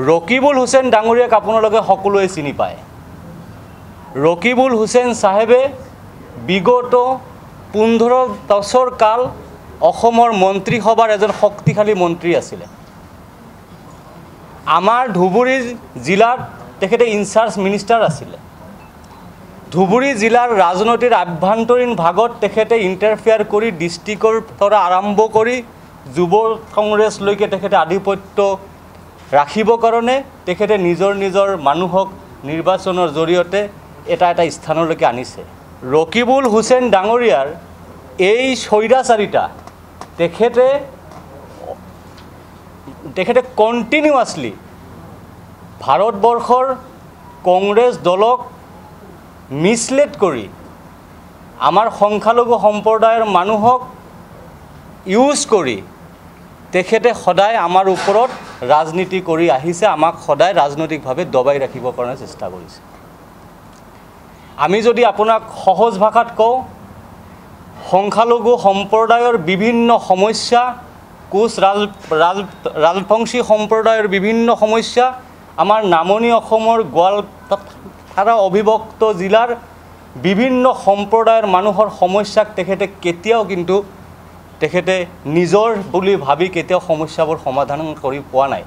ৰকিবুল হুছেইন ডাঙৰীয়াক আপোনালোকে সকলোৱে চিনি পায়। ৰকিবুল হুছেইন চাহেবে বিগত 15 বছৰ কাল অসমৰ মন্ত্ৰীসভাৰ এজন শক্তিশালী মন্ত্ৰী আছিলে। আমাৰ ধুবুৰী জিলাত তেখেতে ইনচাৰ্জ মিনিষ্টাৰ আছিলে। ধুবুৰী জিলাৰ ৰাজনৈতিক আভ্যন্তৰীণ ভাগত তেখেতে ইণ্টাৰফেয়াৰ কৰি ডিষ্ট্ৰিক্টৰ পৰা আৰম্ভ কৰি যুৱ কংগ্ৰেছলৈকে তেখেতে আধিপত্য ৰাখিবৰ কাৰণে তেখেতে নিজৰ মানুহক নিৰ্বাচনৰ জৰিয়তে এটা স্থানলৈকে আনিছে। ৰকিবুল হুছেইন ডাঙৰীয়াৰ এই স্বৈৰাচাৰিতা তেখেতে কণ্টিনিউৱাছলি ভাৰতবৰ্ষৰ কংগ্ৰেছ দলক মিছলেড কৰি আমাৰ সংখ্যালঘু সম্প্ৰদায়ৰ মানুহক ইউজ কৰি তেখেতে সদায় আমাৰ ওপৰত ৰাজনীতি কৰি আহিছে, আমাক সদায় ৰাজনৈতিকভাৱে দবাই ৰাখিবৰ কাৰণে চেষ্টা কৰিছে। আমি যদি আপোনাক সহজ ভাষাত কওঁ, সংখ্যালঘু সম্প্ৰদায়ৰ বিভিন্ন সমস্যা, কোচ ৰাজবংশী সম্প্ৰদায়ৰ বিভিন্ন সমস্যা, আমাৰ নামনি অসমৰ গোৱালপাৰা অবিভক্ত জিলাৰ বিভিন্ন সম্প্ৰদায়ৰ মানুহৰ সমস্যাক তেখেতে কেতিয়াও কিন্তু তেখেতে নিজৰ বুলি ভাবি কেতিয়াও সমস্যাবোৰ সমাধান কৰি পোৱা নাই।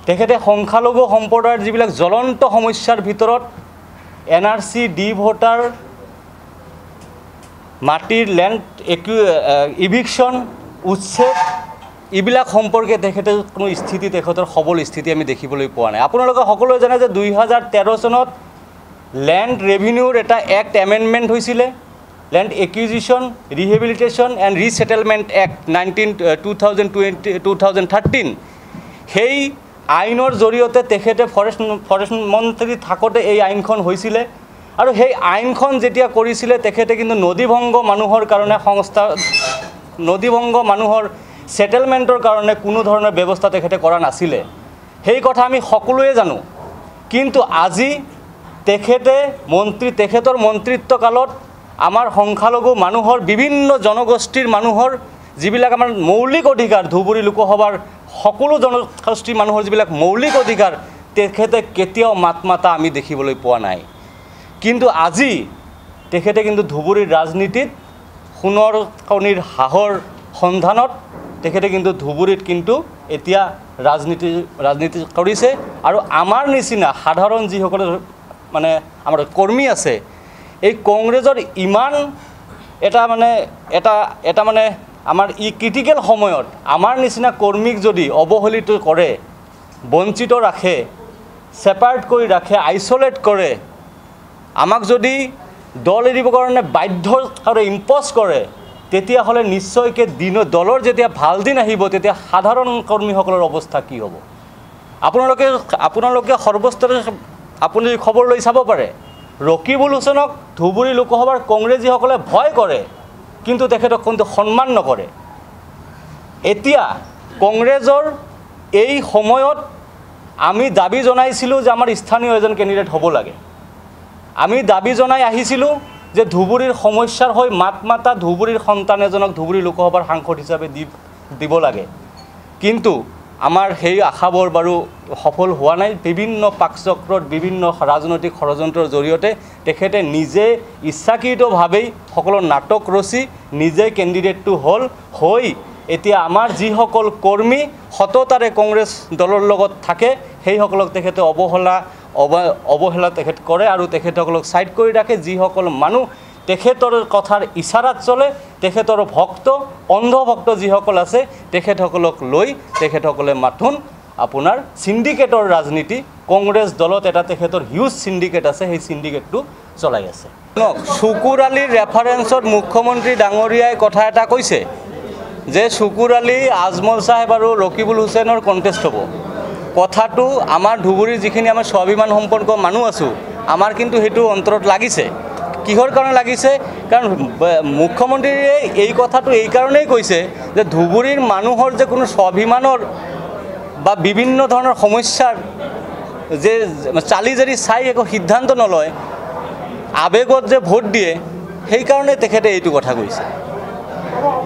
তেখেতে সংখ্যালঘু সম্প্ৰদায়ৰ যিবিলাক জ্বলন্ত সমস্যাৰ ভিতৰত NRC, ডি ভোটাৰ, মাটিৰ লেণ্ড ইভিকশ্যন, উচ্ছেদ, এইবিলাক সম্পৰ্কে তেখেতে কোনো স্থিতি, তেখেতৰ সবল স্থিতি আমি দেখিবলৈ পোৱা নাই। আপোনালোকে সকলোৱে জানে যে 2013 চনত লেণ্ড ৰেভিনিউৰ এটা এক্ট এমেণ্ডমেণ্ট হৈছিলে, land acquisition, rehabilitation and resettlement act 2013। সেই আইনৰ জৰিয়তে তেখেতে ফৰেষ্ট মন্ত্ৰী থাকোঁতে এই আইনখন হৈছিলে। আৰু সেই আইনখন যেতিয়া কৰিছিলে তেখেতে কিন্তু নদীভংগ মানুহৰ কাৰণে নদীভংগ মানুহৰ ছেটেলমেণ্টৰ কাৰণে কোনো ধৰণৰ ব্যৱস্থা তেখেতে কৰা নাছিলে। সেই কথা আমি সকলোৱে জানো। কিন্তু আজি তেখেতৰ মন্ত্ৰিত্ব কালত আমাৰ সংখ্যালঘু মানুহৰ বিভিন্ন জনগোষ্ঠীৰ মানুহৰ যিবিলাক আমাৰ মৌলিক অধিকাৰ, ধুবুৰী লোকসভাৰ সকলো জনগোষ্ঠীৰ মানুহৰ যিবিলাক মৌলিক অধিকাৰ তেখেতে কেতিয়াও মাত মাতা আমি দেখিবলৈ পোৱা নাই। কিন্তু আজি তেখেতে কিন্তু ধুবুৰীৰ ৰাজনীতিত সোণৰ কণীৰ হাঁহৰ সন্ধানত তেখেতে কিন্তু ধুবুৰীত কিন্তু এতিয়া ৰাজনীতি কৰিছে। আৰু আমাৰ নিচিনা সাধাৰণ যিসকলে মানে আমাৰ কৰ্মী আছে, এই কংগ্ৰেছৰ ইমান এটা আমাৰ ক্ৰিটিকেল সময়ত আমাৰ নিচিনা কৰ্মীক যদি অৱহেলিত কৰে, বঞ্চিত ৰাখে, ছেপাৰেট কৰি ৰাখে, আইচলেট কৰে, আমাক যদি দল এৰিবৰ কাৰণে বাধ্য আৰু ইম্পজ কৰে, তেতিয়াহ'লে নিশ্চয়কৈ দলৰ যেতিয়া ভাল দিন আহিব তেতিয়া সাধাৰণ কৰ্মীসকলৰ অৱস্থা কি হ'ব? আপোনালোকে সৰ্বস্তৰে আপুনি খবৰ লৈ চাব পাৰে। ৰকিবুল হুছেইনক ধুবুৰী লোকসভাৰ কংগ্ৰেছীসকলে ভয় কৰে, কিন্তু তেখেতক কিন্তু সন্মান নকৰে। এতিয়া কংগ্ৰেছৰ এই সময়ত আমি দাবী জনাইছিলোঁ যে আমাৰ স্থানীয় এজন কেণ্ডিডেট হ'ব লাগে। আমি দাবী জনাই আহিছিলোঁ যে ধুবুৰীৰ সমস্যাৰ হৈ মাত মাতা ধুবুৰীৰ সন্তান এজনক ধুবুৰী লোকসভাৰ সাংসদ হিচাপে দিব লাগে। কিন্তু আমাৰ সেই আশাবোৰ বাৰু সফল হোৱা নাই। বিভিন্ন পাকচক্ৰত, বিভিন্ন ৰাজনৈতিক ষড়যন্ত্ৰৰ জৰিয়তে তেখেতে নিজে ইচ্ছাকৃতভাৱেই সকলো নাটক ৰচি নিজে কেণ্ডিডেটটো হৈ এতিয়া আমাৰ যিসকল কৰ্মী সততাৰে কংগ্ৰেছ দলৰ লগত থাকে সেইসকলক তেখেতে অৱহেলা তেখেত কৰে আৰু তেখেতসকলক ছাইড কৰি ৰাখে। যিসকল মানুহ তেখেতৰ কথাৰ ইচাৰাত চলে, তেখেতৰ অন্ধভক্ত যিসকল আছে, তেখেতসকলক লৈ তেখেতসকলে মাথোন আপোনাৰ চিণ্ডিকেটৰ ৰাজনীতি, কংগ্ৰেছ দলত এটা তেখেতৰ হিউজ চিণ্ডিকেট আছে, সেই চিণ্ডিকেটটো চলাই আছে। শুকুৰ আলীৰ ৰেফাৰেঞ্চত মুখ্যমন্ত্ৰী ডাঙৰীয়াই কথা এটা কৈছে যে শুকুৰ আলী, আজমল চাহেব আৰু ৰকিবুল হুছেইনৰ কণ্টেষ্ট হ'ব। কথাটো আমাৰ ধুবুৰীৰ যিখিনি আমাৰ স্বাভিমান সম্পৰ্ক মানুহ আছোঁ, আমাৰ কিন্তু সেইটো অন্তৰত লাগিছে। কিহৰ কাৰণে লাগিছে? কাৰণ মুখ্যমন্ত্ৰীয়ে এই কথাটো এই কাৰণেই কৈছে যে ধুবুৰীৰ মানুহৰ যে কোনো স্বাভিমানৰ বা বিভিন্ন ধৰণৰ সমস্যাৰ যে চালি জাৰি চাই একো সিদ্ধান্ত নলয়, আৱেগত যে ভোট দিয়ে, সেইকাৰণে তেখেতে এইটো কথা কৈছে।